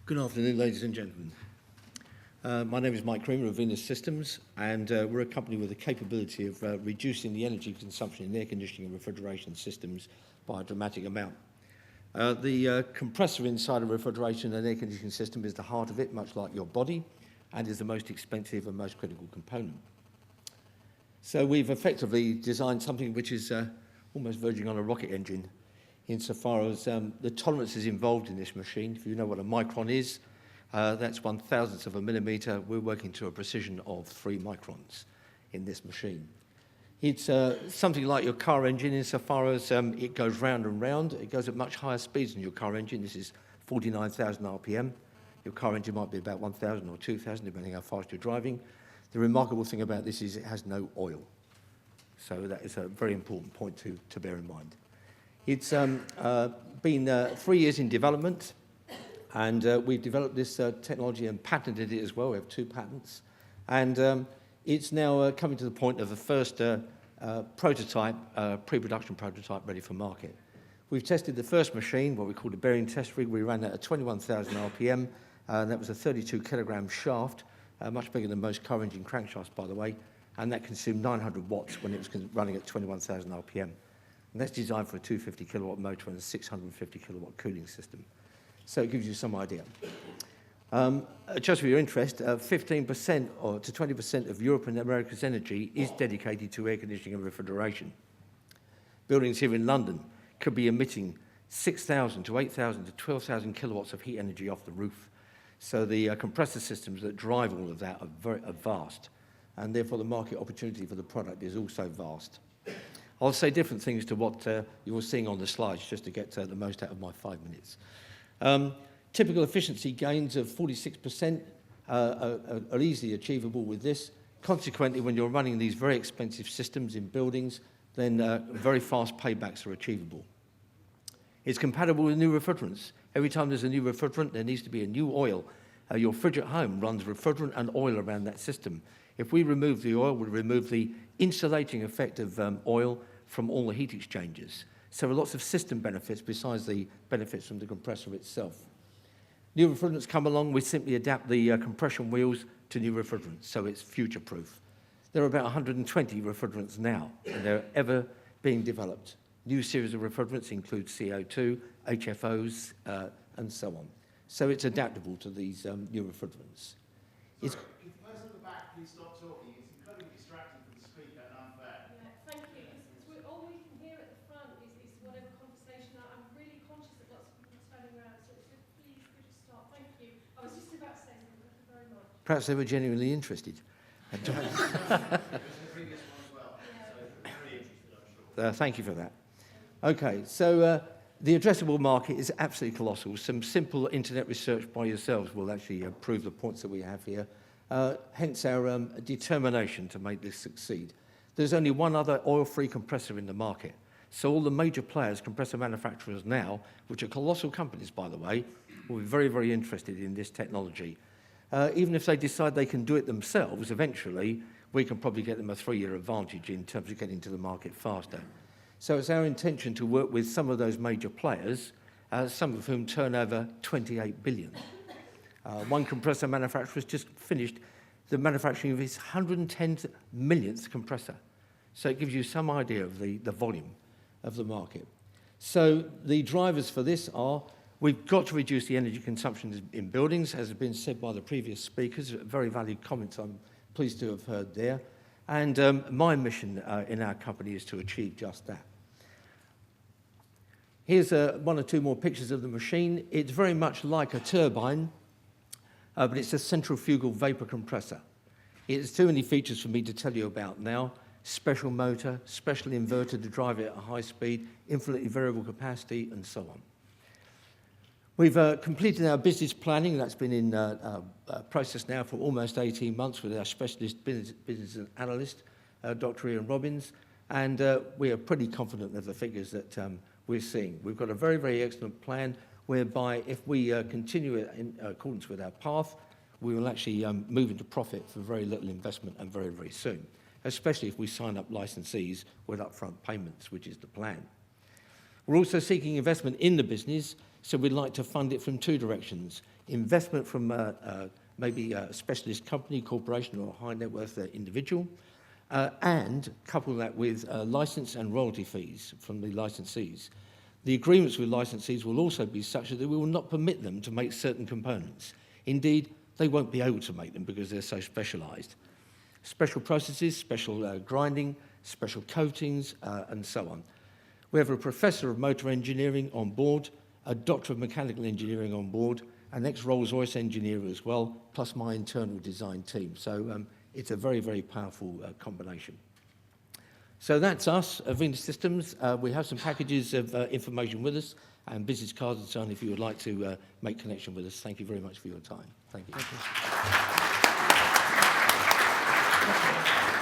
Good afternoon, ladies and gentlemen. My name is Mike Creamer of Venus Systems, and we're a company with the capability of reducing the energy consumption in air conditioning and refrigeration systems by a dramatic amount. The compressor inside a refrigeration and air conditioning system is the heart of it, much like your body, and is the most expensive and most critical component. So we've effectively designed something which is almost verging on a rocket engine, insofar as the tolerances involved in this machine. If you know what a micron is, that's 1/1000th of a millimetre. We're working to a precision of 3 microns in this machine. It's something like your car engine insofar as it goes round and round. It goes at much higher speeds than your car engine. This is 49,000 RPM. Your car engine might be about 1,000 or 2,000, depending how fast you're driving. The remarkable thing about this is it has no oil. So that is a very important point to bear in mind. It's been 3 years in development, and we've developed this technology and patented it as well. We have 2 patents. And it's now coming to the point of the first prototype, pre-production prototype ready for market. We've tested the first machine, what we call the bearing test rig. We ran that at 21,000 RPM, and that was a 32 kilogram shaft, much bigger than most car engine crankshafts, by the way, and that consumed 900 watts when it was running at 21,000 RPM. And that's designed for a 250 kilowatt motor and a 650 kilowatt cooling system. So it gives you some idea. Just for your interest, 15% or to 20% of Europe and America's energy is dedicated to air conditioning and refrigeration. Buildings here in London could be emitting 6,000 to 8,000 to 12,000 kilowatts of heat energy off the roof. So the compressor systems that drive all of that are vast, and therefore the market opportunity for the product is also vast. I'll say different things to what you were seeing on the slides, just to get the most out of my 5 minutes. Typical efficiency gains of 46% are easily achievable with this. Consequently, when you're running these very expensive systems in buildings, then very fast paybacks are achievable. It's compatible with new refrigerants. Every time there's a new refrigerant, there needs to be a new oil. Your fridge at home runs refrigerant and oil around that system. If we remove the oil, we remove the insulating effect of oil from all the heat exchangers. So there are lots of system benefits besides the benefits from the compressor itself. New refrigerants come along, we simply adapt the compression wheels to new refrigerants, so it's future-proof. There are about 120 refrigerants now, and they're ever being developed. New series of refrigerants include CO2, HFOs, and so on. So it's adaptable to these new refrigerants. Sorry, if the person at the back please stop talking, it's incredibly distracting for the speaker and unfair. Yeah, thank you. All we can hear at the front is whatever conversation. I'm really conscious that lots of people are turning around, so please could you stop? Thank you. I was just about to say something. Thank you very much. Perhaps they were genuinely interested. Thank you for that. Okay, so the addressable market is absolutely colossal. Some simple internet research by yourselves will actually prove the points that we have here. Hence our determination to make this succeed. There's only one other oil-free compressor in the market. So all the major players, compressor manufacturers now, which are colossal companies, by the way, will be very, very interested in this technology. Even if they decide they can do it themselves, eventually, we can probably get them a 3-year advantage in terms of getting to the market faster. So it's our intention to work with some of those major players, some of whom turn over 28 billion. One compressor manufacturer has just finished the manufacturing of his 110 millionth compressor. So it gives you some idea of the volume of the market. So the drivers for this are, we've got to reduce the energy consumption in buildings, as has been said by the previous speakers, very valid comments I'm pleased to have heard there. And my mission in our company is to achieve just that. Here's 1 or 2 more pictures of the machine. It's very much like a turbine, but it's a centrifugal vapor compressor. It's too many features for me to tell you about now. Special motor, special inverter to drive it at a high speed, infinitely variable capacity, and so on. We've completed our business planning. That's been in process now for almost 18 months with our specialist business analyst, Dr. Ian Robbins, and we are pretty confident of the figures that we're seeing. We've got a very, very excellent plan whereby if we continue in accordance with our path, we will actually move into profit for very little investment and very, very soon, especially if we sign up licensees with upfront payments, which is the plan. We're also seeking investment in the business, so we'd like to fund it from two directions. Investment from maybe a specialist company, corporation, or a high net worth individual, and couple that with license and royalty fees from the licensees. The agreements with licensees will also be such that we will not permit them to make certain components. Indeed, they won't be able to make them because they're so specialised. Special processes, special grinding, special coatings, and so on. We have a professor of motor engineering on board, a doctor of mechanical engineering on board, an ex-Rolls-Royce engineer as well, plus my internal design team. So it's a very, very powerful combination. So that's us, Venus Systems. We have some packages of information with us and business cards and so on if you would like to make connection with us. Thank you very much for your time. Thank you. Thank you.